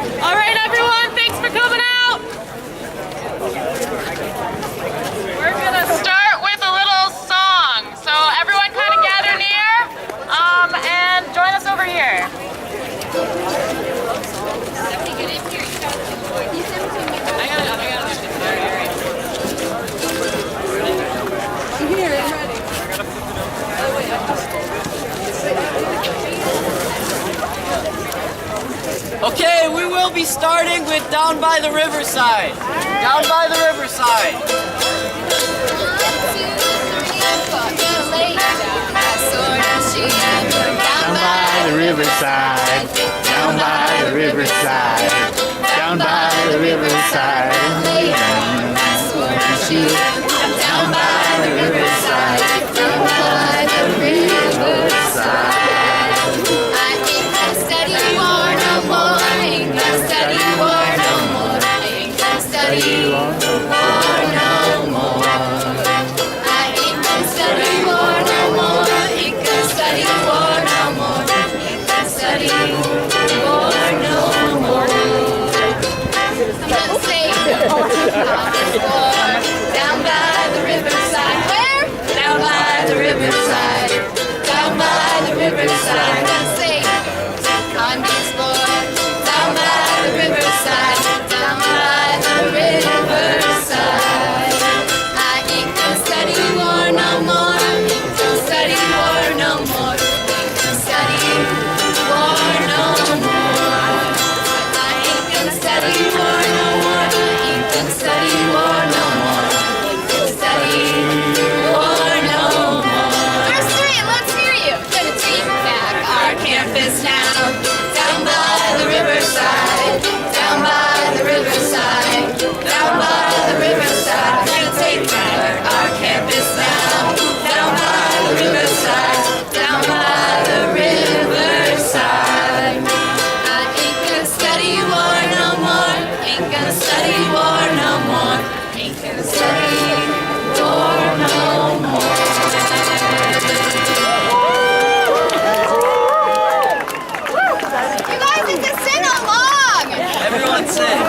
All right, everyone, thanks for coming out. We're gonna start with a little song. So everyone kind of gather near and join us over here. Okay, we will be starting with Down by the Riverside. Down by the Riverside. Down by the riverside, down by the riverside, down by the riverside. Down by the riverside, down by the riverside. I ain't gonna study war no more. I ain't gonna study war no more. I ain't gonna study war no more. I ain't gonna study war no more. I ain't gonna study war no more. I ain't gonna study war no more. I'm gonna say down by the riverside. Where? Down by the riverside. Down by the riverside. I'm gonna say on this floor. Down by the riverside. Down by the riverside. I ain't gonna study war no more. I ain't gonna study war no more. I ain't gonna study war no more. I ain't gonna study war no more. I ain't gonna study war no more. I ain't gonna study war no more. Verse 3, let's hear you. Gonna take back our campus now. Down by the riverside. Down by the riverside. Down by the riverside. Gonna take back our campus now. Down by the riverside. Down by the riverside. I ain't gonna study war no more. Ain't gonna study war no more. Ain't gonna study war no more. You guys need to sing along. Everyone sing.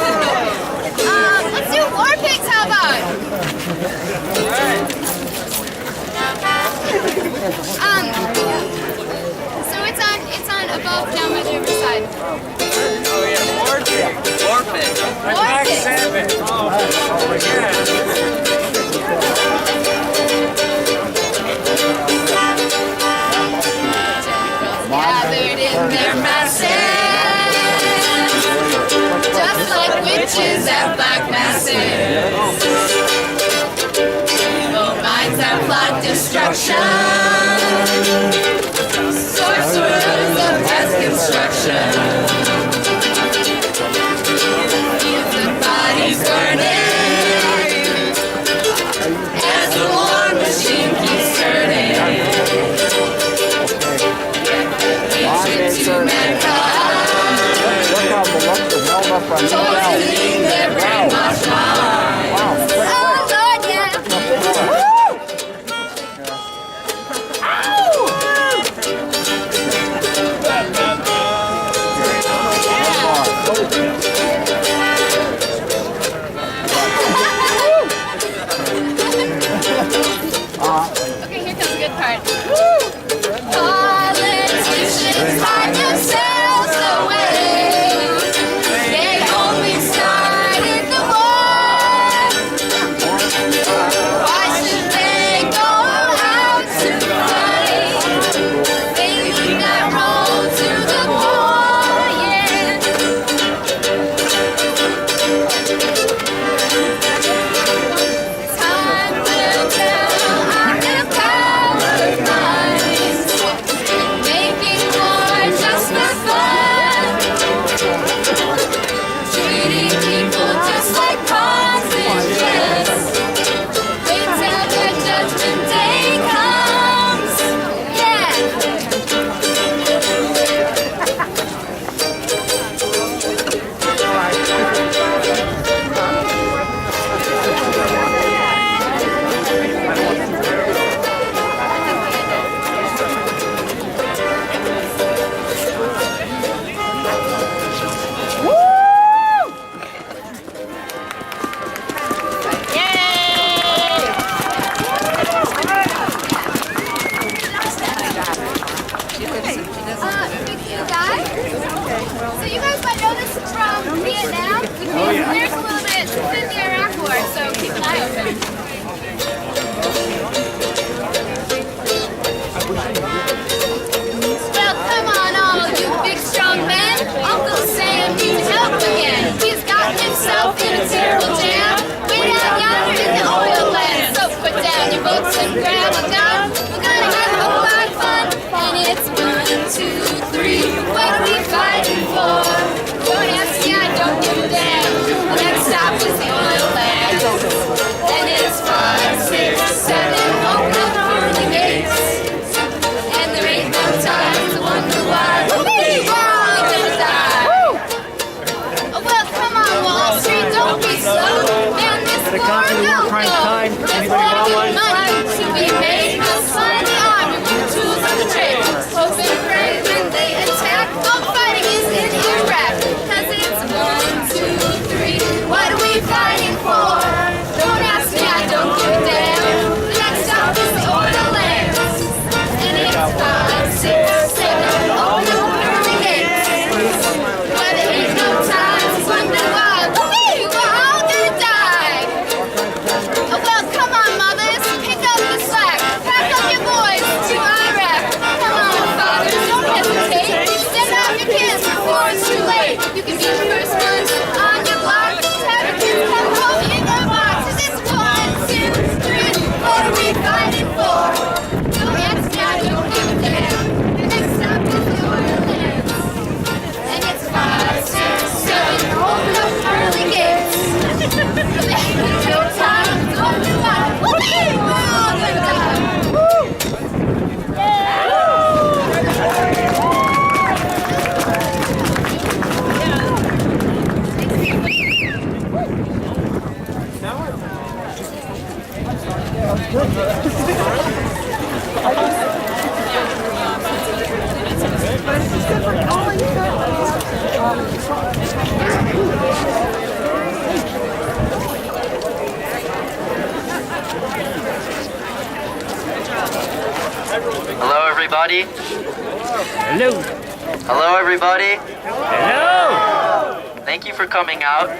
Let's do war pigs. How about? So it's on above down by the riverside. Oh yeah, Orpid. Orpid. War pigs. Gathered in their masses, just like witches at black masses. Evil minds that plot destruction, sorcerers of mass construction. The bodies burning as the war machine keeps turning. To mankind, poisoning their brainwashed minds. Oh Lord, yeah. Okay, here comes the good part. Politicians find themselves away. They only started the war So you guys might know this from Vietnam. There's a little bit in the Iraq War, so keep an eye open. Well, come on, all you big strong men. Uncle Sam needs help again. He's gotten himself in a terrible jam. Way down yonder in the oil land. So put down your boats and grab a gun. We're gonna have a whole lot of fun. And it's 1, 2, 3. What are we fighting for? Don't ask me, I don't give a damn. The next stop is the oil land. And it's 5, 6, 7. Open up the early gates. And there ain't no time to wonder why. We're all gonna die. Oh, well, come on, Wall Street, don't be slow. Man, this war will go. There's plenty of money to be made. We'll sign the army with the tools of the trade. Hope and pray when they attack. All fighting is in Iraq. 'Cause it's 1, 2, 3. What are we fighting for? Don't ask me, I don't give a damn. The next stop is the oil land. And it's 5, 6, 7. Open up the early gates. Where there ain't no time to wonder why. We're all gonna die. Oh, well, come on, mothers. Pick up the slack. Pack up your boys to Iraq. Come on, fathers. Don't hesitate. Send out your kids before it's too late. You can be the first ones on your block. Have your kids come home in their boxes. It's 1, 2, 3. What are we fighting for? Don't ask me, I don't give a damn. The next stop is the oil lands. And it's 5, 6, 7. Open up early gates. There's no time to wonder why. We're all gonna die. Hello, everybody. Hello. Hello, everybody. Hello. Thank you for coming out.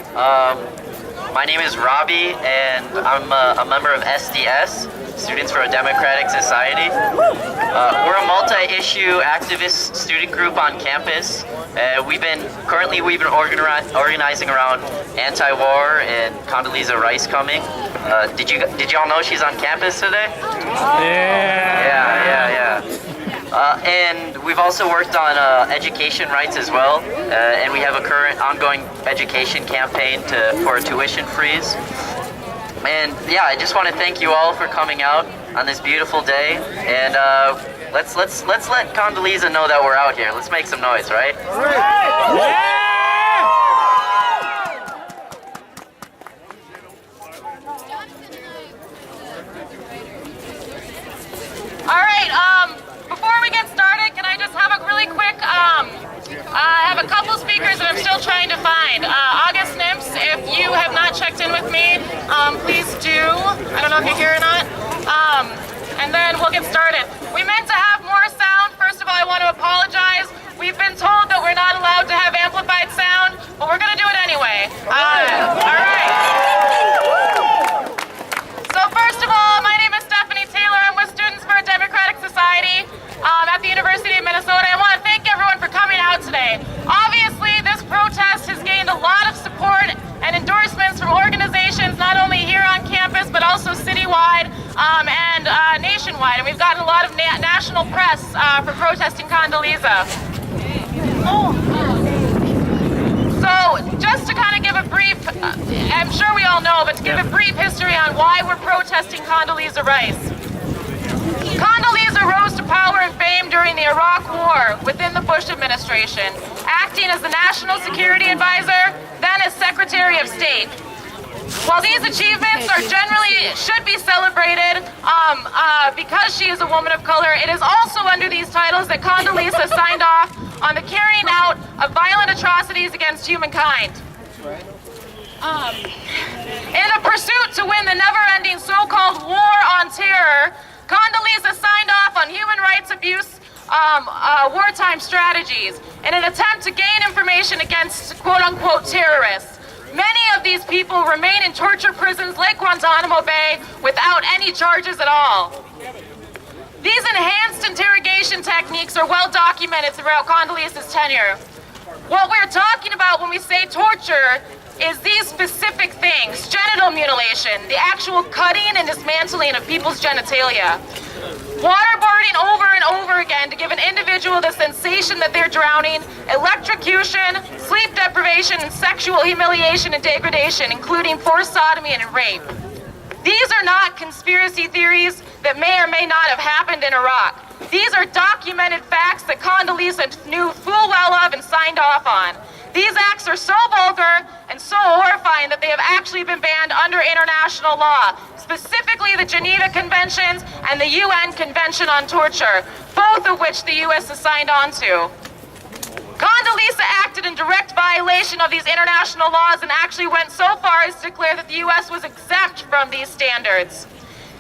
My name is Robbie, and I'm a member of SDS, Students for a Democratic Society. We're a multi-issue activist student group on campus. We've been organizing around anti-war and Condoleezza Rice coming. Did y'all know she's on campus today? Yeah. And we've also worked on education rights as well, and we have a current ongoing education campaign for a tuition freeze. And yeah, I just want to thank you all for coming out on this beautiful day. And let's let Condoleezza know that we're out here. Let's make some noise, right? All right, before we get started, can I just have a really quick, I have a couple speakers that I'm still trying to find. August Nimps, if you have not checked in with me, please do. I don't know if you're here or not. And then we'll get started. We meant to have more sound. First of all, I want to apologize. We've been told that we're not allowed to have amplified sound, but we're going to do it anyway. All right. So first of all, my name is Stephanie Taylor. I'm with Students for a Democratic Society at the University of Minnesota. I want to thank everyone for coming out today. Obviously, this protest has gained a lot of support and endorsements from organizations not only here on campus, but also citywide and nationwide. And we've gotten a lot of national press for protesting Condoleezza. So just to kind of give a brief, I'm sure we all know, but to give a brief history on why we're protesting Condoleezza Rice. Condoleezza rose to power and fame during the Iraq War within the Bush administration, acting as the National Security Advisor, then as Secretary of State. While these achievements should be celebrated because she is a woman of color, it is also under these titles that Condoleezza signed off on the carrying out of violent atrocities against humankind. In a pursuit to win the never-ending so-called war on terror, Condoleezza signed off on human rights abuse wartime strategies in an attempt to gain information against quote-unquote terrorists. Many of these people remain in torture prisons like Guantanamo Bay without any charges at all. These enhanced interrogation techniques are well documented throughout Condoleezza's tenure. What we're talking about when we say torture is these specific things: genital mutilation, the actual cutting and dismantling of people's genitalia, waterboarding over and over again to give an individual the sensation that they're drowning, electrocution, sleep deprivation, and sexual humiliation and degradation, including forced sodomy and rape. These are not conspiracy theories that may or may not have happened in Iraq. These are documented facts that Condoleezza knew full well of and signed off on. These acts are so vulgar and so horrifying that they have actually been banned under international law, specifically the Geneva Conventions and the UN Convention on Torture, both of which the US has signed on to. Condoleezza acted in direct violation of these international laws and actually went so far as to declare that the US was exempt from these standards.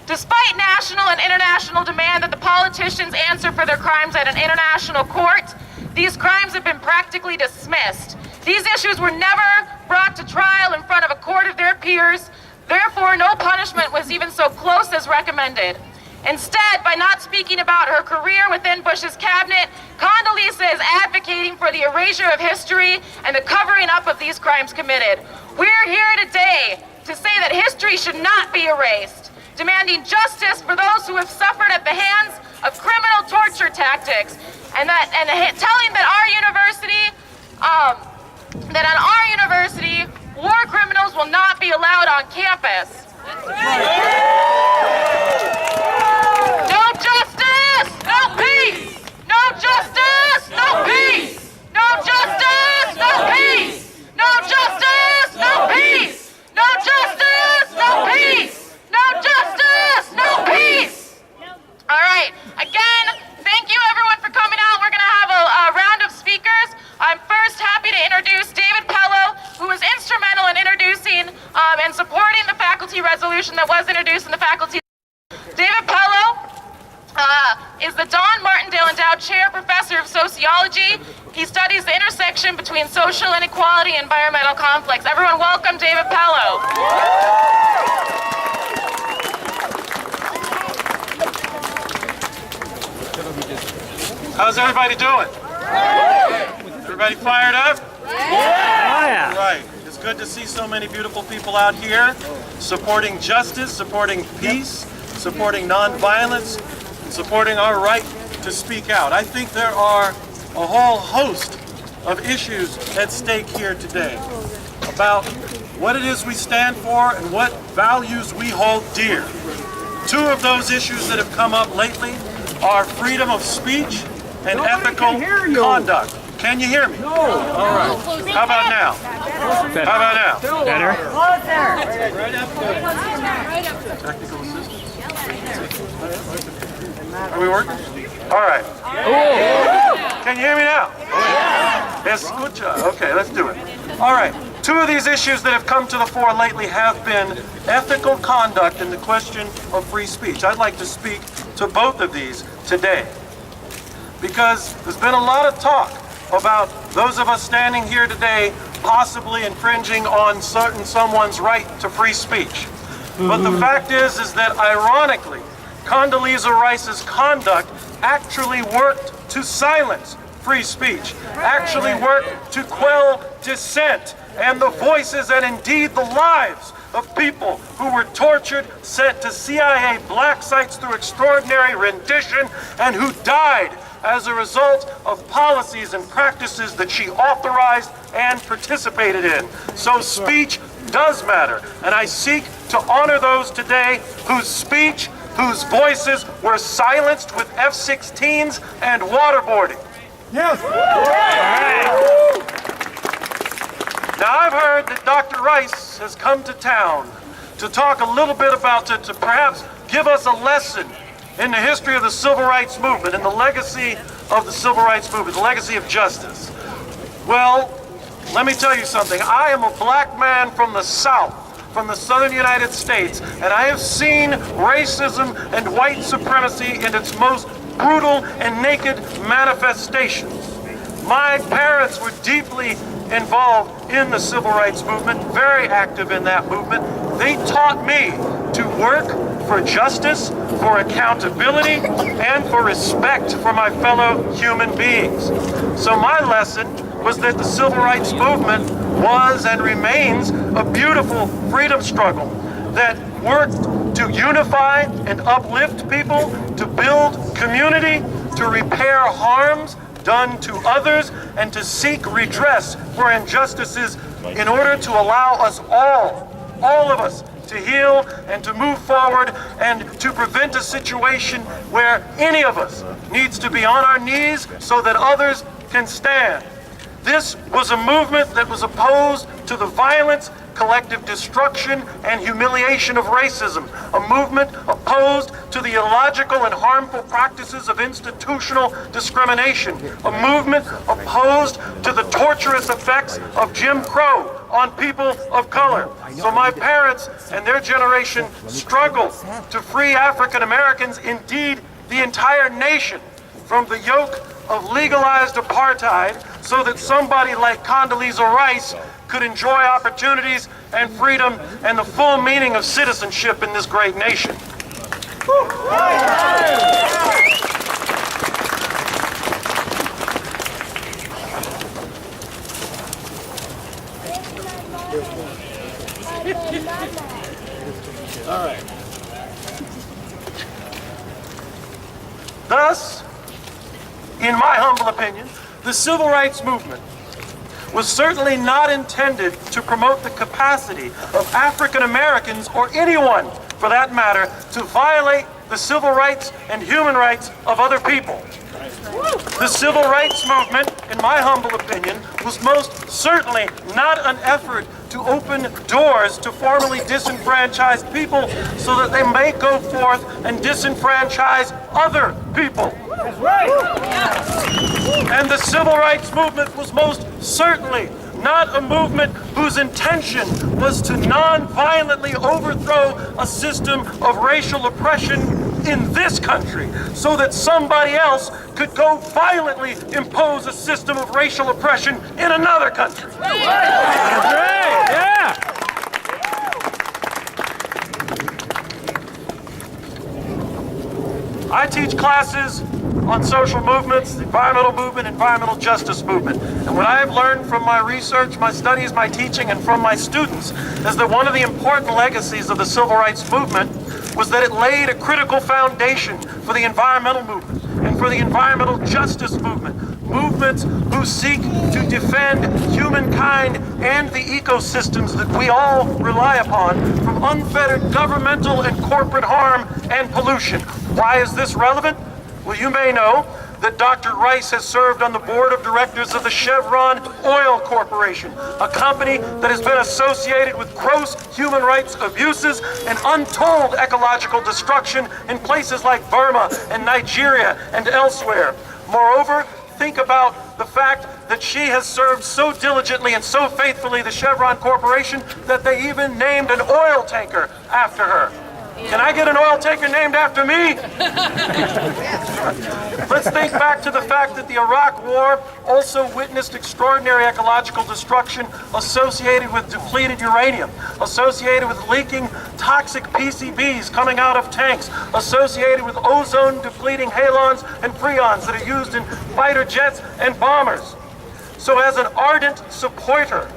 Despite national and international demand that the politicians answer for their crimes at an international court, these crimes have been practically dismissed. These issues were never brought to trial in front of a court of their peers. Therefore, no punishment was even so close as recommended. Instead, by not speaking about her career within Bush's cabinet, Condoleezza is advocating for the erasure of history and the covering up of these crimes committed. We're here today to say that history should not be erased, demanding justice for those who have suffered at the hands of criminal torture tactics, and telling that at our university, war criminals will not be allowed on campus. No justice, no peace. No justice, no peace. No justice, no peace. No justice, no peace. No justice, no peace. No justice, no peace. All right, again, thank you everyone for coming out. We're gonna have a round of speakers. I'm first happy to introduce David Pello, who was instrumental in introducing and supporting the faculty resolution that was introduced in the faculty. David Pello is the Don Martindale Endowed Chair Professor of Sociology. He studies the intersection between social inequality and environmental conflicts. Everyone welcome David Pello. How's everybody doing? Everybody fired up? Yeah. Right. It's good to see so many beautiful people out here supporting justice, supporting peace, supporting nonviolence, and supporting our right to speak out. I think there are a whole host of issues at stake here today about what it is we stand for and what values we hold dear. Two of those issues that have come up lately are freedom of speech and ethical conduct. Can you hear me? No. All right. How about now? Better. How about now? Better? Technical assistance. Are we working? All right. Can you hear me now? Escucha. Okay, let's do it. All right. Two of these issues that have come to the fore lately have been ethical conduct and the question of free speech. I'd like to speak to both of these today, because there's been a lot of talk about those of us standing here today possibly infringing on someone's right to free speech. But the fact is that ironically, Condoleezza Rice's conduct actually worked to silence free speech, actually worked to quell dissent and the voices and indeed the lives of people who were tortured, sent to CIA black sites through extraordinary rendition, and who died as a result of policies and practices that she authorized and participated in. So speech does matter, and I seek to honor those today whose speech, whose voices were silenced with F-16s and waterboarding. Yes. Now I've heard that Dr. Rice has come to town to talk a little bit about, to perhaps give us a lesson in the history of the civil rights movement and the legacy of the civil rights movement, the legacy of justice. Well, let me tell you something. I am a black man from the South, from the southern United States, and I have seen racism and white supremacy in its most brutal and naked manifestations. My parents were deeply involved in the civil rights movement, very active in that movement. They taught me to work for justice, for accountability, and for respect for my fellow human beings. So my lesson was that the civil rights movement was and remains a beautiful freedom struggle that worked to unify and uplift people, to build community, to repair harms done to others, and to seek redress for injustices in order to allow us all of us, to heal and to move forward and to prevent a situation where any of us needs to be on our knees so that others can stand. This was a movement that was opposed to the violence, collective destruction, and humiliation of racism. A movement opposed to the illogical and harmful practices of institutional discrimination. A movement opposed to the torturous effects of Jim Crow on people of color. So my parents and their generation struggled to free African Americans, indeed the entire nation, from the yoke of legalized apartheid, so that somebody like Condoleezza Rice could enjoy opportunities and freedom and the full meaning of citizenship in this great nation. All right. Thus, in my humble opinion, the civil rights movement was certainly not intended to promote the capacity of African Americans, or anyone for that matter, to violate the civil rights and human rights of other people. The civil rights movement, in my humble opinion, was most certainly not an effort to open doors to formerly disenfranchised people so that they may go forth and disenfranchise other people. That's right. And the civil rights movement was most certainly not a movement whose intention was to non-violently overthrow a system of racial oppression in this country so that somebody else could go violently impose a system of racial oppression in another country. That's right. Yeah. I teach classes on social movements, the environmental movement, environmental justice movement. And what I have learned from my research, my studies, my teaching, and from my students is that one of the important legacies of the civil rights movement was that it laid a critical foundation for the environmental movement and for the environmental justice movement. Movements who seek to defend humankind and the ecosystems that we all rely upon from unfettered governmental and corporate harm and pollution. Why is this relevant? Well, you may know that Dr. Rice has served on the board of directors of the Chevron Oil Corporation, a company that has been associated with gross human rights abuses and untold ecological destruction in places like Burma and Nigeria and elsewhere. Moreover, think about the fact that she has served so diligently and so faithfully the Chevron Corporation that they even named an oil tanker after her. Can I get an oil tanker named after me? Let's think back to the fact that the Iraq War also witnessed extraordinary ecological destruction associated with depleted uranium, associated with leaking toxic PCBs coming out of tanks, associated with ozone-depleting halons and freons that are used in fighter jets and bombers. So as an ardent supporter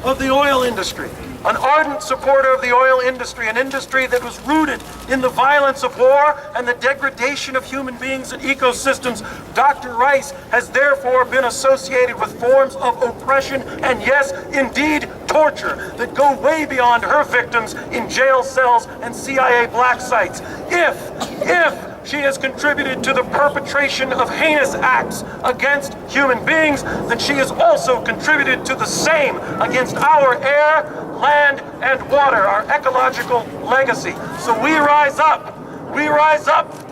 of the oil industry, an ardent supporter of the oil industry, an industry that was rooted in the violence of war and the degradation of human beings and ecosystems, Dr. Rice has therefore been associated with forms of oppression and, yes, indeed, torture that go way beyond her victims in jail cells and CIA black sites. If she has contributed to the perpetration of heinous acts against human beings, then she has also contributed to the same against our air, land, and water, our ecological legacy. So we rise up,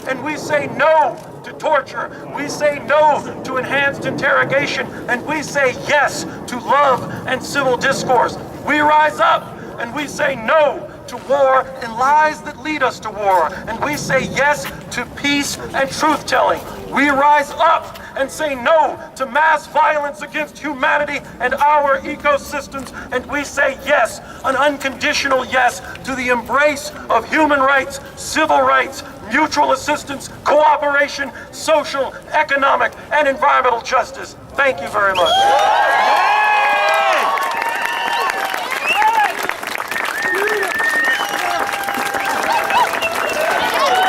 and we say no to torture. We say no to enhanced interrogation, and we say yes to love and civil discourse. We rise up and we say no to war and lies that lead us to war. And we say yes to peace and truth-telling. We rise up and say no to mass violence against humanity and our ecosystems. And we say yes, an unconditional yes, to the embrace of human rights, civil rights, mutual assistance, cooperation, social, economic, and environmental justice. Thank you very much.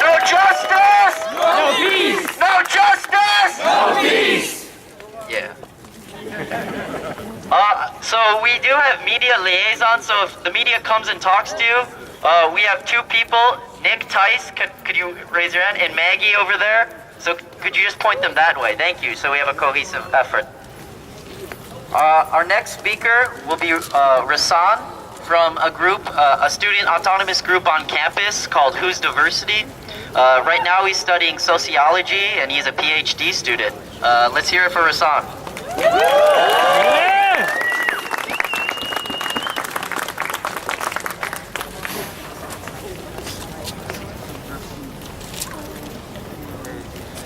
No justice! No peace! No justice! No peace! Yeah. So we do have media liaisons, so if the media comes and talks to you, we have two people, Nick Tice, could you raise your hand, and Maggie over there. So could you just point them that way? Thank you, so we have a cohesive effort. Our next speaker will be Rasan from a group, a student autonomous group on campus called Who's Diversity. Right now he's studying sociology and he's a PhD student. Let's hear it for Rasan.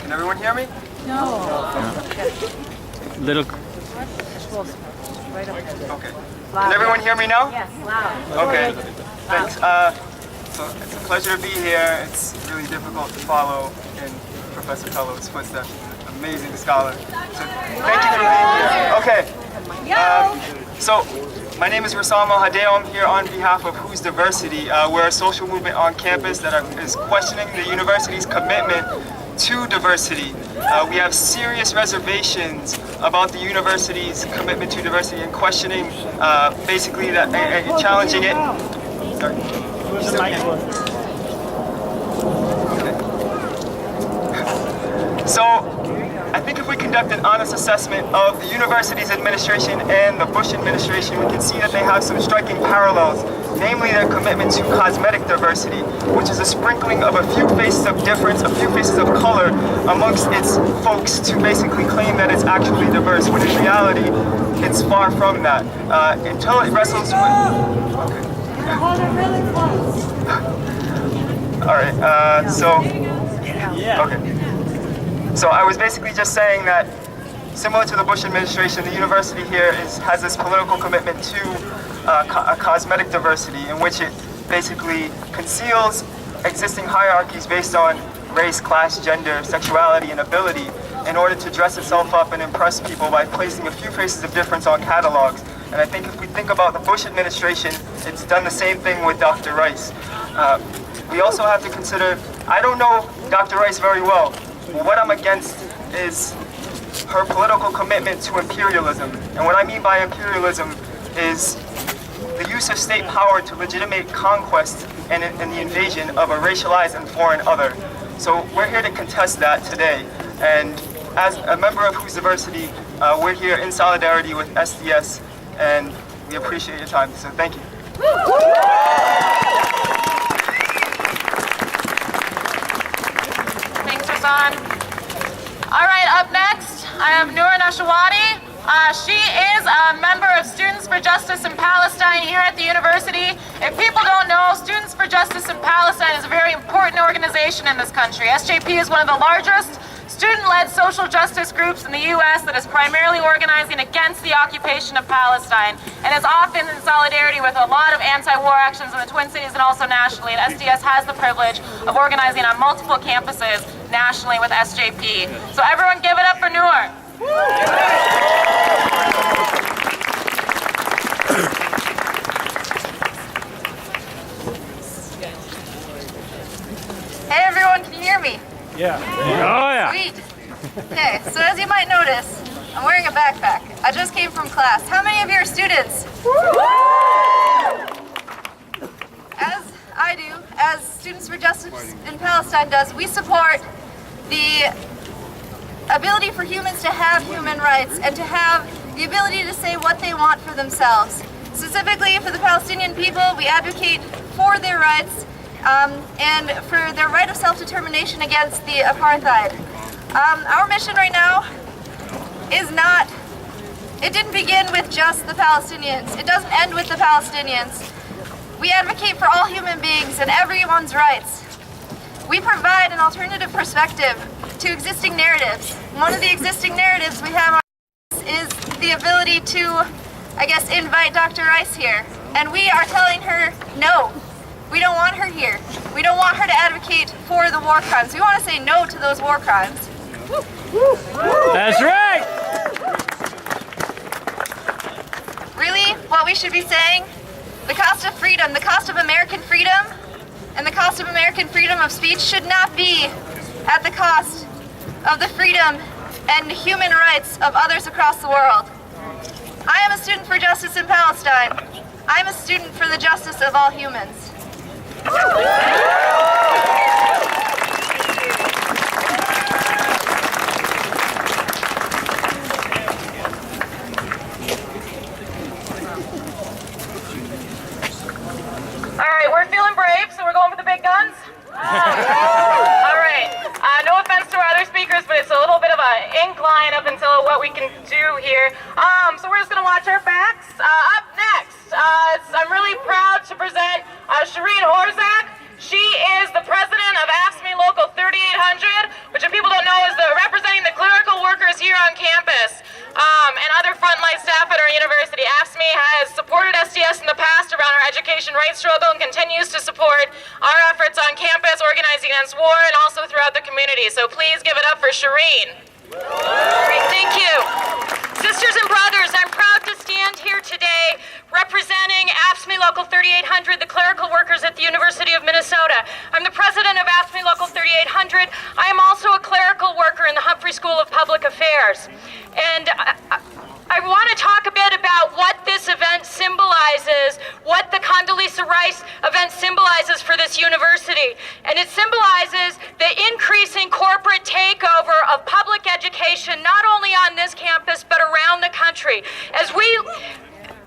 Can everyone hear me? Little. Okay. Can everyone hear me now? Yes, loud. Okay. Thanks. So it's a pleasure to be here. It's really difficult to follow in Professor Pello's footsteps. He's an amazing scholar. So thank you for being here. Okay. So my name is Rassam Al-Hadeo. I'm here on behalf of Who's Diversity. We're a social movement on campus that is questioning the university's commitment to diversity. We have serious reservations about the university's commitment to diversity and questioning basically that and challenging it. Sorry. Okay. So I think if we conduct an honest assessment of the university's administration and the Bush administration, we can see that they have some striking parallels, namely their commitment to cosmetic diversity, which is a sprinkling of a few faces of difference, a few faces of color amongst its folks to basically claim that it's actually diverse, when in reality, it's far from that. Until it wrestles with... Okay. All right, okay. So I was basically just saying that, similar to the Bush administration, the university here has this political commitment to a cosmetic diversity in which it basically conceals existing hierarchies based on race, class, gender, sexuality, and ability in order to dress itself up and impress people by placing a few faces of difference on catalogs. And I think if we think about the Bush administration, it's done the same thing with Dr. Rice. We also have to consider, I don't know Dr. Rice very well, but what I'm against is her political commitment to imperialism. And what I mean by imperialism is the use of state power to legitimate conquest and the invasion of a racialized and foreign other. So we're here to contest that today. And as a member of Who's Diversity, we're here in solidarity with SDS, and we appreciate your time. So thank you. Thanks, Rasan. All right, up next, I have Noor Nashawati. She is a member of Students for Justice in Palestine here at the university. If people don't know, Students for Justice in Palestine is a very important organization in this country. SJP is one of the largest student-led social justice groups in the U.S. that is primarily organizing against the occupation of Palestine, and is often in solidarity with a lot of anti-war actions in the Twin Cities and also nationally. And SDS has the privilege of organizing on multiple campuses nationally with SJP. So everyone give it up for Noor. Hey everyone, can you hear me? Yeah. Oh yeah. Sweet. Okay, so as you might notice, I'm wearing a backpack. I just came from class. How many of you are students? As I do, as Students for Justice in Palestine does, we support the ability for humans to have human rights and to have the ability to say what they want for themselves. Specifically for the Palestinian people, we advocate for their rights and for their right of self-determination against the apartheid. Our mission right now is not, it didn't begin with just the Palestinians. It doesn't end with the Palestinians. We advocate for all human beings and everyone's rights. We provide an alternative perspective to existing narratives. One of the existing narratives we have is the ability to, invite Dr. Rice here. And we are telling her, no, we don't want her here. We don't want her to advocate for the war crimes. We want to say no to those war crimes. That's right! Really, what we should be saying, the cost of freedom, the cost of American freedom, and the cost of American freedom of speech should not be at the cost of the freedom and human rights of others across the world. I am a student for justice in Palestine. I am a student for the justice of all humans. All right, we're feeling brave, so we're going for the big guns. All right. No offense to our other speakers, but it's a little bit of an incline up until what we can do here. So we're just going to watch our backs. Up next, I'm really proud to present Shireen Horzak. She is the president of AFSCME Local 3800, which if people don't know is representing the clerical workers here on campus and other frontline staff at our university. AFSCME has supported SDS in the past around our education rights struggle and continues to support our efforts on campus, organizing against war, and also throughout the community. So please give it up for Shireen. Great, thank you. Sisters and brothers, I'm proud to stand here today representing AFSCME Local 3800, the clerical workers at the University of Minnesota. I'm the president of AFSCME Local 3800. I am also a clerical worker in the Humphrey School of Public Affairs. And I want to talk a bit about what this event symbolizes, what the Condoleezza Rice event symbolizes for this university. And it symbolizes the increasing corporate takeover of public education, not only on this campus, but around the country. As we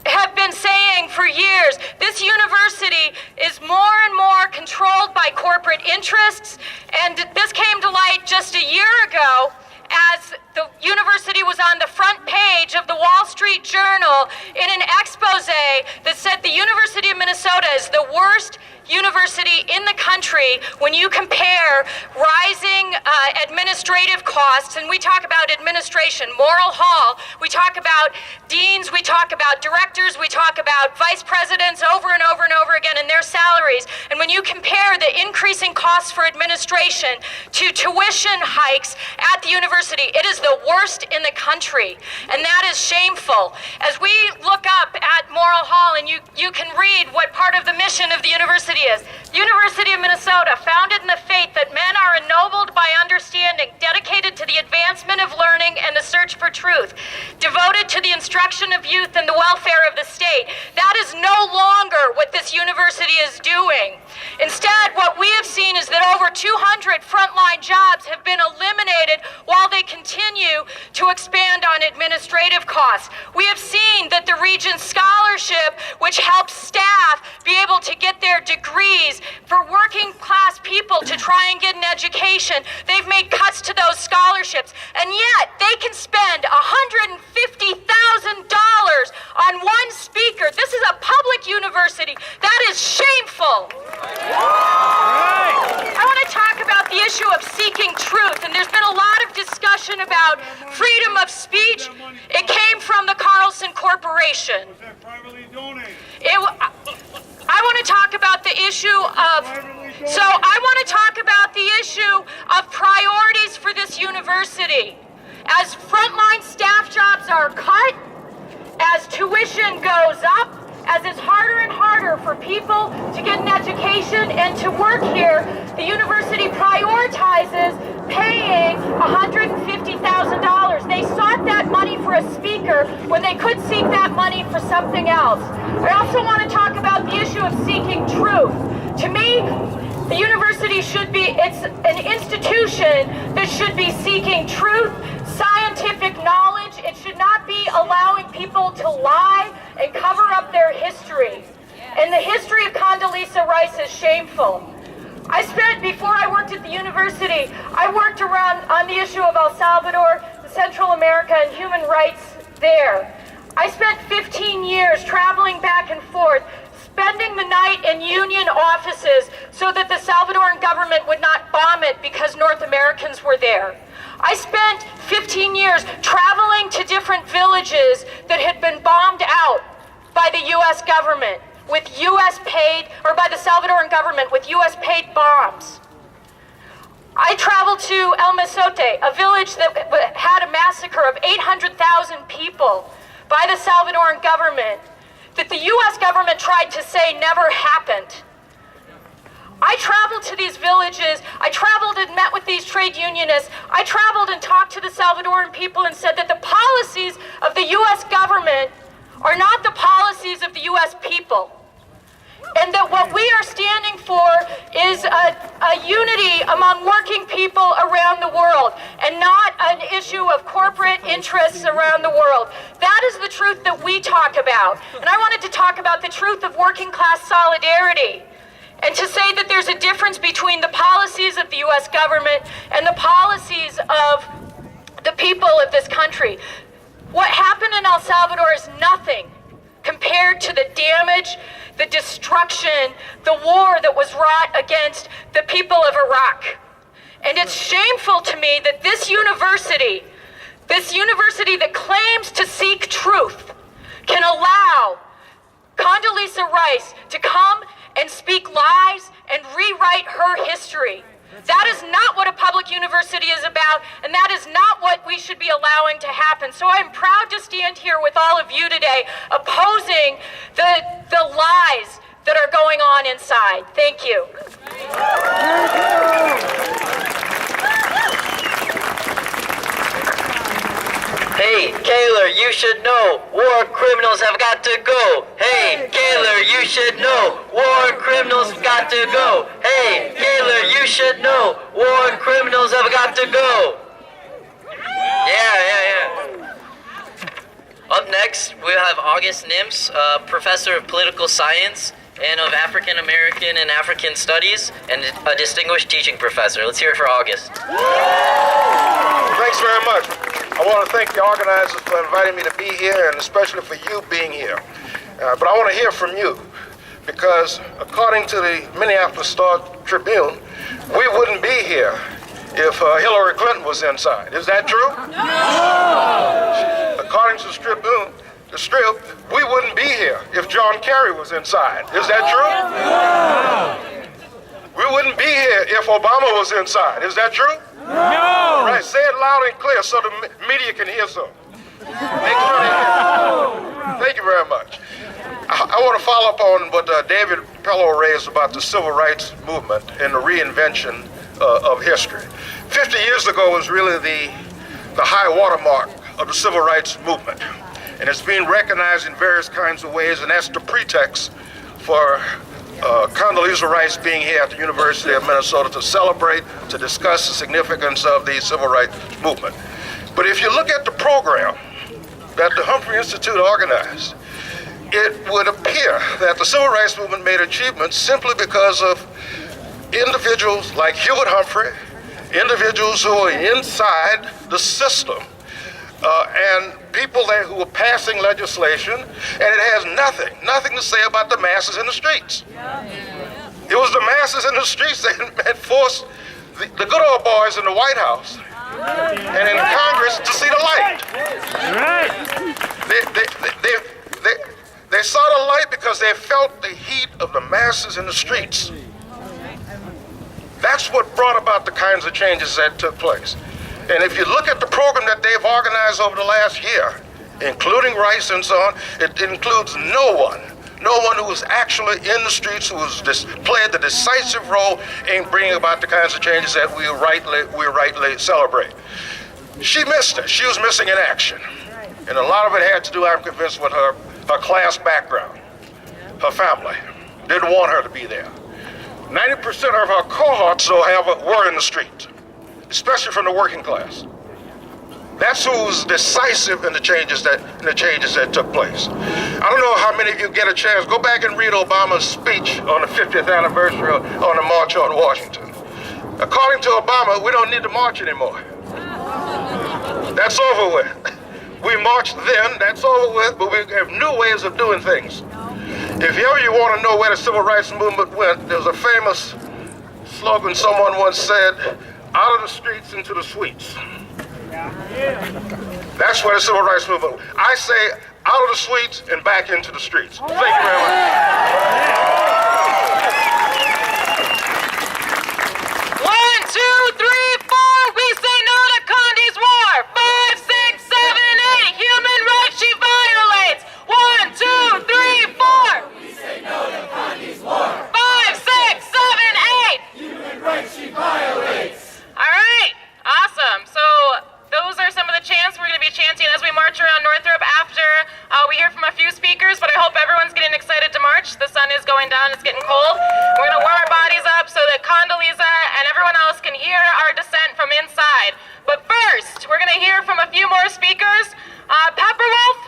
have been saying for years, this university is more and more controlled by corporate interests, and this came to light just a year ago as the university was on the front page of the Wall Street Journal in an expose that said the University of Minnesota is the worst university in the country when you compare rising administrative costs, and we talk about administration, Morrill Hall, we talk about deans, we talk about directors, we talk about vice presidents over and over and over again and their salaries. And when you compare the increasing costs for administration to tuition hikes at the university, it is the worst in the country, and that is shameful. As we look up at Morrill Hall, and you can read what part of the mission of the university is. The University of Minnesota, founded in the faith that men are ennobled by understanding, dedicated to the advancement of learning and the search for truth, devoted to the instruction of youth and the welfare of the state. That is no longer what this university is doing. Instead, what we have seen is that over 200 frontline jobs have been eliminated while they continue to expand on administrative costs. We have seen that the Regents Scholarship, which helps staff be able to get their degrees for working class people to try and get an education, they've made cuts to those scholarships, and yet they can spend $150,000 on one speaker. This is a public university. That is shameful. I want to talk about the issue of seeking truth, and there's been a lot of discussion about freedom of speech. It came from the Carlson Corporation. I want to talk about the issue of, priorities for this university. As frontline staff jobs are cut, as tuition goes up, as it's harder and harder for people to get an education and to work here, the university prioritizes paying $150,000. They sought that money for a speaker when they could seek that money for something else. I also want to talk about the issue of seeking truth. To me, the university should be, it's an institution that should be seeking truth, scientific knowledge. It should not be allowing people to lie and cover up their history. And the history of Condoleezza Rice is shameful. Before I worked at the university, I worked around on the issue of El Salvador, Central America, and human rights there. I spent 15 years traveling back and forth, spending the night and union offices so that the Salvadoran government would not bomb it because North Americans were there. I spent 15 years traveling to different villages that had been bombed out by the U.S. government with U.S. paid, or by the Salvadoran government with U.S. paid bombs. I traveled to El Mesote, a village that had a massacre of 800,000 people by the Salvadoran government that the U.S. government tried to say never happened. I traveled to these villages, I traveled and met with these trade unionists, I traveled and talked to the Salvadoran people and said that the policies of the U.S. government are not the policies of the U.S. people. And that what we are standing for is a unity among working people around the world and not an issue of corporate interests around the world. That is the truth that we talk about. And I wanted to talk about the truth of working class solidarity and to say that there's a difference between the policies of the U.S. government and the policies of the people of this country. What happened in El Salvador is nothing compared to the damage, the destruction, the war that was wrought against the people of Iraq. And it's shameful to me that this university that claims to seek truth, can allow Condoleezza Rice to come and speak lies and rewrite her history. That is not what a public university is about, and that is not what we should be allowing to happen. So I'm proud to stand here with all of you today opposing the lies that are going on inside. Thank you. Hey, Kaylor, you should know, war criminals have got to go. Hey, Kaylor, you should know, war criminals have got to go. Hey, Kaylor, you should know, war criminals have got to go. Yeah. Up next, we have August Nims, professor of political science and of African American and African studies, and a distinguished teaching professor. Let's hear it for August. Thanks very much. I want to thank the organizers for inviting me to be here, and especially for you being here. But I want to hear from you, because according to the Minneapolis Star-Tribune, we wouldn't be here if Hillary Clinton was inside. Is that true? No! According to the Strip, we wouldn't be here if John Kerry was inside. Is that true? No! We wouldn't be here if Obama was inside. Is that true? No! Right, say it loud and clear so the media can hear so. Make sure they hear. Thank you very much. I want to follow up on what David Pello raised about the civil rights movement and the reinvention of history. 50 years ago was really the high watermark of the civil rights movement. And it's being recognized in various kinds of ways, and that's the pretext for Condoleezza Rice being here at the University of Minnesota to celebrate, to discuss the significance of the civil rights movement. But if you look at the program that the Humphrey Institute organized, it would appear that the civil rights movement made achievements simply because of individuals like Hubert Humphrey, individuals who are inside the system, and people there who are passing legislation, and it has nothing to say about the masses in the streets. It was the masses in the streets that had forced the good old boys in the White House and in Congress to see the light. They saw the light because they felt the heat of the masses in the streets. That's what brought about the kinds of changes that took place. And if you look at the program that they've organized over the last year, including Rice and so on, it includes no one who was actually in the streets, who was played the decisive role in bringing about the kinds of changes that we rightly celebrate. She missed it. She was missing in action. And a lot of it had to do, I'm convinced, with her class background. Her family didn't want her to be there. 90% of her cohorts, though, were in the streets, especially from the working class. That's who was decisive in the changes that took place. I don't know how many of you get a chance. Go back and read Obama's speech on the 50th anniversary on the March on Washington. According to Obama, we don't need to march anymore. That's over with. We marched then, that's over with, but we have new ways of doing things. If ever you want to know where the civil rights movement went, there's a famous slogan someone once said, out of the streets into the suites. That's where the civil rights movement went. I say out of the suites and back into the streets. Thank you very much. 1, 2, 3, 4. We say no to Condi's war. 5, 6, 7, 8. Human rights she violates. 1, 2, 3, 4. We say no to Condi's war. 5, 6, 7, 8. Human rights she violates. All right. Awesome. So those are some of the chants we're going to be chanting as we march around Northrop after we hear from a few speakers, but I hope everyone's getting excited to march. The sun is going down, it's getting cold. We're going to warm our bodies up so that Condoleezza and everyone else can hear our dissent from inside. But first, we're going to hear from a few more speakers. Pepperwolf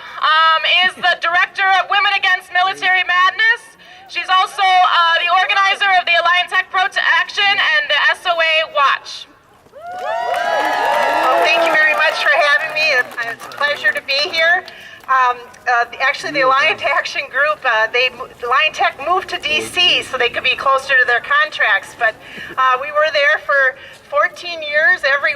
is the director of Women Against Military Madness. She's also the organizer of the Alliance Tech Pro to Action and the SOA Watch. Well, thank you very much for having me. It's a pleasure to be here. Actually, the Alliant Action Group, Alliant Tech moved to D.C. so they could be closer to their contracts, but we were there for 14 years, every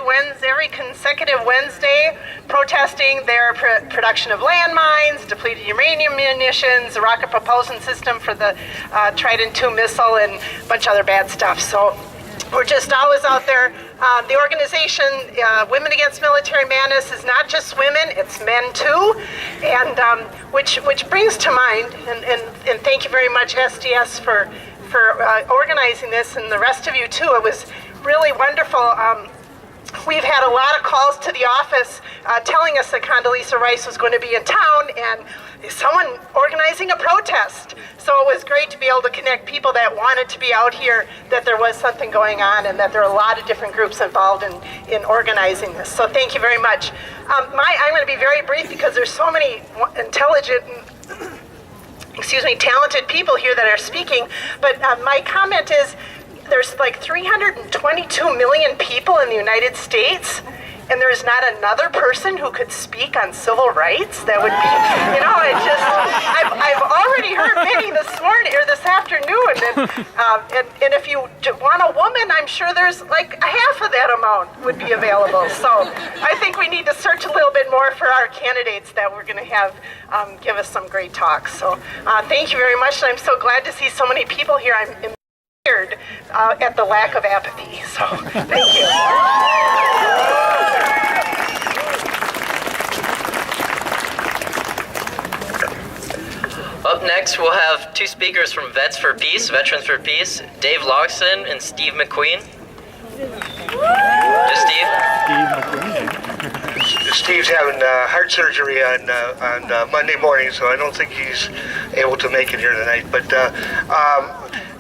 consecutive Wednesday, protesting their production of landmines, depleted uranium munitions, the rocket propulsion system for the Trident II missile, and a bunch of other bad stuff. So we're just always out there. The organization, Women Against Military Madness, is not just women, it's men too, and which brings to mind, and thank you very much, SDS, for organizing this, and the rest of you too. It was really wonderful. We've had a lot of calls to the office telling us that Condoleezza Rice was going to be in town and someone organizing a protest. So it was great to be able to connect people that wanted to be out here, that there was something going on, and that there are a lot of different groups involved in organizing this. So thank you very much. I'm going to be very brief because there's so many intelligent and talented people here that are speaking. But my comment is, there's like 322 million people in the United States, and there's not another person who could speak on civil rights. That would be, I've already heard many this morning or this afternoon, and if you want a woman, I'm sure there's like half of that amount would be available. So I think we need to search a little bit more for our candidates that we're going to have give us some great talks. So thank you very much, and I'm so glad to see so many people here. I'm at the lack of apathy. So thank you. Up next, we'll have two speakers from Vets for Peace, Veterans for Peace, Dave Logston and Steve McQueen. Just Steve? Steve's having heart surgery on Monday morning, so I don't think he's able to make it here tonight. But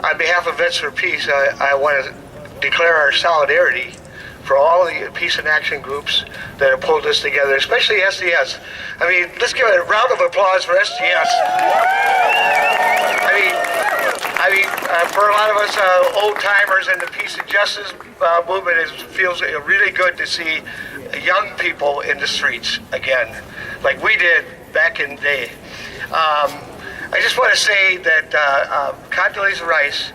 on behalf of Vets for Peace, I want to declare our solidarity for all the peace and action groups that have pulled this together, especially SDS. I mean, let's give a round of applause for SDS. For a lot of us old timers in the peace and justice movement, it feels really good to see young people in the streets again, like we did back in the day. I just want to say that Condoleezza Rice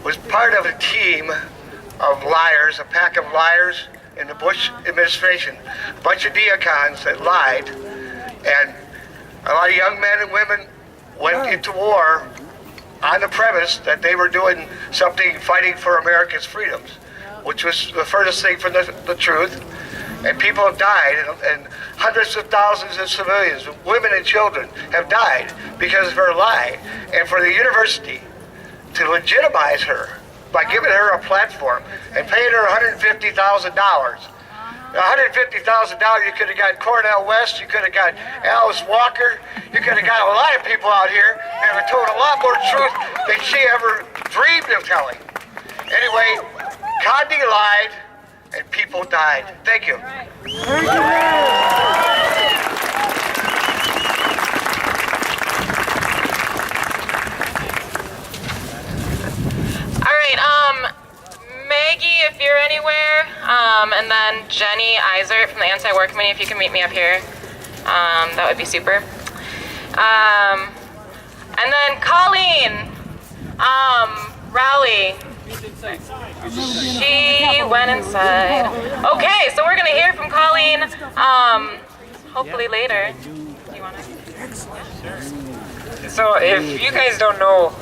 was part of a team of liars, a pack of liars in the Bush administration, a bunch of neocons that lied, and a lot of young men and women went into war on the premise that they were doing something fighting for America's freedoms, which was the furthest thing from the truth. And people have died, and hundreds of thousands of civilians, women and children, have died because of her lie. And for the university to legitimize her by giving her a platform and paying her $150,000. $150,000, you could have got Cornel West, you could have got Alice Walker, you could have got a lot of people out here that have told a lot more truth than she ever dreamed of telling. Anyway, Condi lied and people died. Thank you. All right, Maggie, if you're anywhere, and then Jenny Iser from the Anti-War Committee, if you can meet me up here, that would be super. And then rally. She went inside. Okay, so we're gonna hear from Colleen, hopefully later. Do you wanna? So if you guys don't know,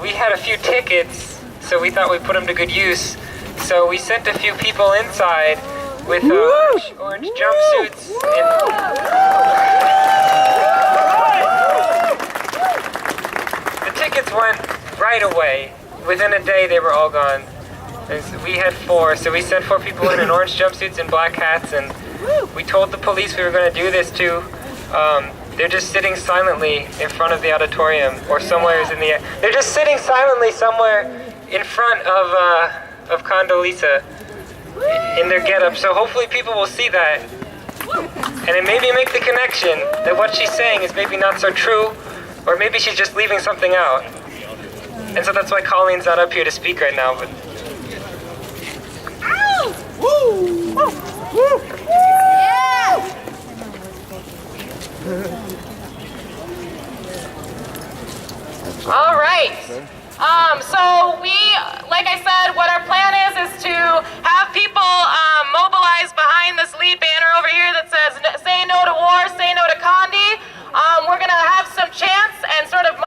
we had a few tickets, so we thought we'd put them to good use. So we sent a few people inside with orange jumpsuits. The tickets went right away. Within a day, they were all gone. We had 4, so we sent 4 people in orange jumpsuits and black hats, and we told the police we were going to do this too. They're just sitting silently in front of the auditorium, or somewhere in the. They're just sitting silently somewhere in front of Condoleezza in their getup. So hopefully people will see that, and then maybe make the connection that what she's saying is maybe not so true, or maybe she's just leaving something out. And so that's why Colleen's not up here to speak right now. But All right. So we, like I said, what our plan is to have people